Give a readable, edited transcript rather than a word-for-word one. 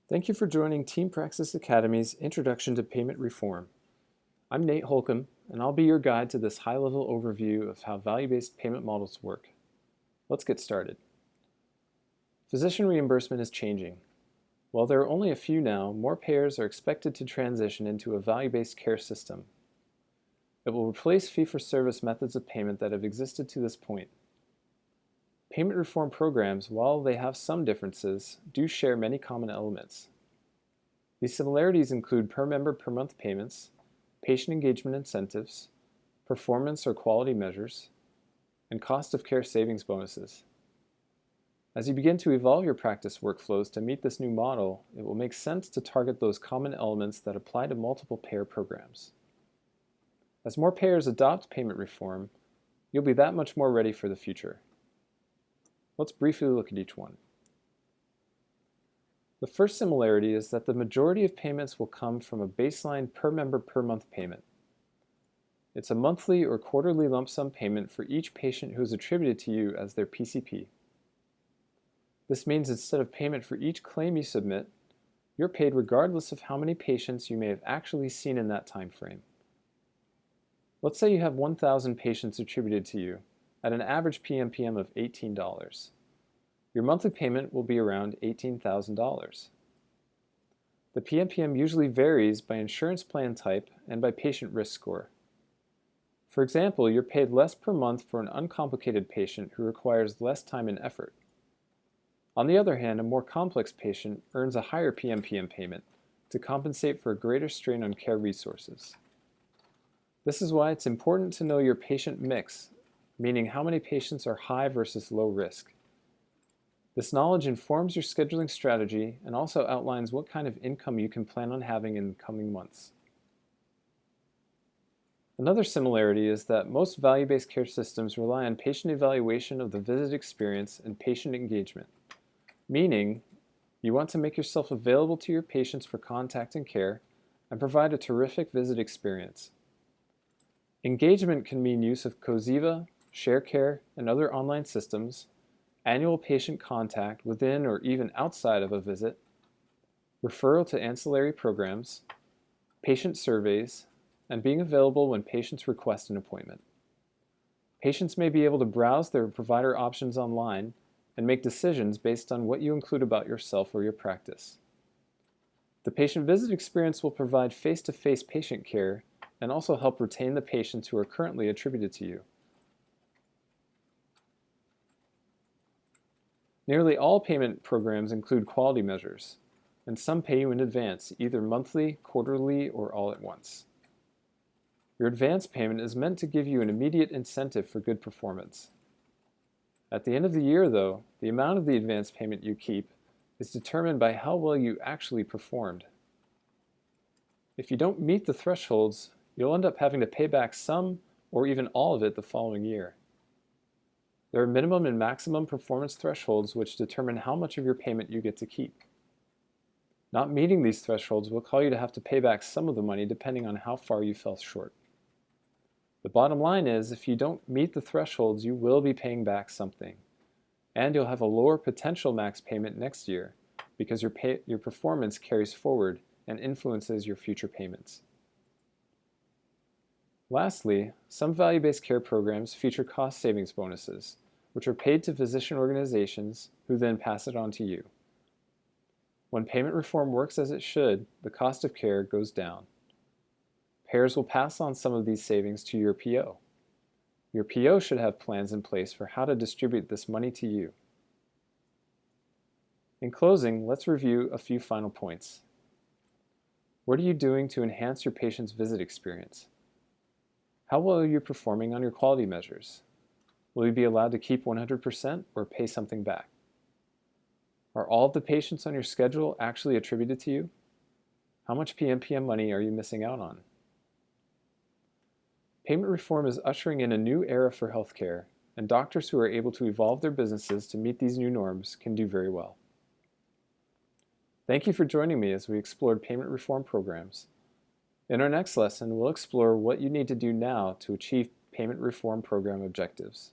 Thank you for joining TPAcademy's Introduction to Payment Reform. I'm Nate Holcomb, and I'll be your guide to this high-level overview of how value-based payment models work. Let's get started. Physician reimbursement is changing. While there are only a few now, more payers are expected to transition into a value-based care system. It will replace fee-for-service methods of payment that have existed to this point. Payment reform programs, while they have some differences, do share many common elements. These similarities include per-member per-month payments, patient engagement incentives, performance or quality measures, and cost of care savings bonuses. As you begin to evolve your practice workflows to meet this new model, it will make sense to target those common elements that apply to multiple payer programs. As more payers adopt payment reform, you'll be that much more ready for the future. Let's briefly look at each one. The first similarity is that the majority of payments will come from a baseline per-member per-month payment. It's a monthly or quarterly lump sum payment for each patient who is attributed to you as their PCP. This means instead of payment for each claim you submit, you're paid regardless of how many patients you may have actually seen in that time frame. Let's say you have 1,000 patients attributed to you, at an average PMPM of $18. Your monthly payment will be around $18,000. The PMPM usually varies by insurance plan type and by patient risk score. For example, you're paid less per month for an uncomplicated patient who requires less time and effort. On the other hand, a more complex patient earns a higher PMPM payment to compensate for a greater strain on care resources. This is why it's important to know your patient mix, meaning how many patients are high versus low risk. This knowledge informs your scheduling strategy and also outlines what kind of income you can plan on having in the coming months. Another similarity is that most value-based care systems rely on patient evaluation of the visit experience and patient engagement, meaning you want to make yourself available to your patients for contact and care and provide a terrific visit experience. Engagement can mean use of Coziva, ShareCare, and other online systems, annual patient contact within or even outside of a visit, referral to ancillary programs, patient surveys, and being available when patients request an appointment. Patients may be able to browse their provider options online and make decisions based on what you include about yourself or your practice. The patient visit experience will provide face-to-face patient care and also help retain the patients who are currently attributed to you. Nearly all payment programs include quality measures, and some pay you in advance, either monthly, quarterly, or all at once. Your advance payment is meant to give you an immediate incentive for good performance. At the end of the year, though, the amount of the advance payment you keep is determined by how well you actually performed. If you don't meet the thresholds, you'll end up having to pay back some or even all of it the following year. There are minimum and maximum performance thresholds which determine how much of your payment you get to keep. Not meeting these thresholds will cause you to have to pay back some of the money depending on how far you fell short. The bottom line is, if you don't meet the thresholds, you will be paying back something, and you'll have a lower potential max payment next year because your performance carries forward and influences your future payments. Lastly, some value-based care programs feature cost savings bonuses, which are paid to physician organizations who then pass it on to you. When payment reform works as it should, the cost of care goes down. Payers will pass on some of these savings to your PO. Your PO should have plans in place for how to distribute this money to you. In closing, let's review a few final points. What are you doing to enhance your patient's visit experience? How well are you performing on your quality measures? Will you be allowed to keep 100% or pay something back? Are all of the patients on your schedule actually attributed to you? How much PMPM money are you missing out on? Payment reform is ushering in a new era for healthcare, and doctors who are able to evolve their businesses to meet these new norms can do very well. Thank you for joining me as we explored payment reform programs. In our next lesson, we'll explore what you need to do now to achieve payment reform program objectives.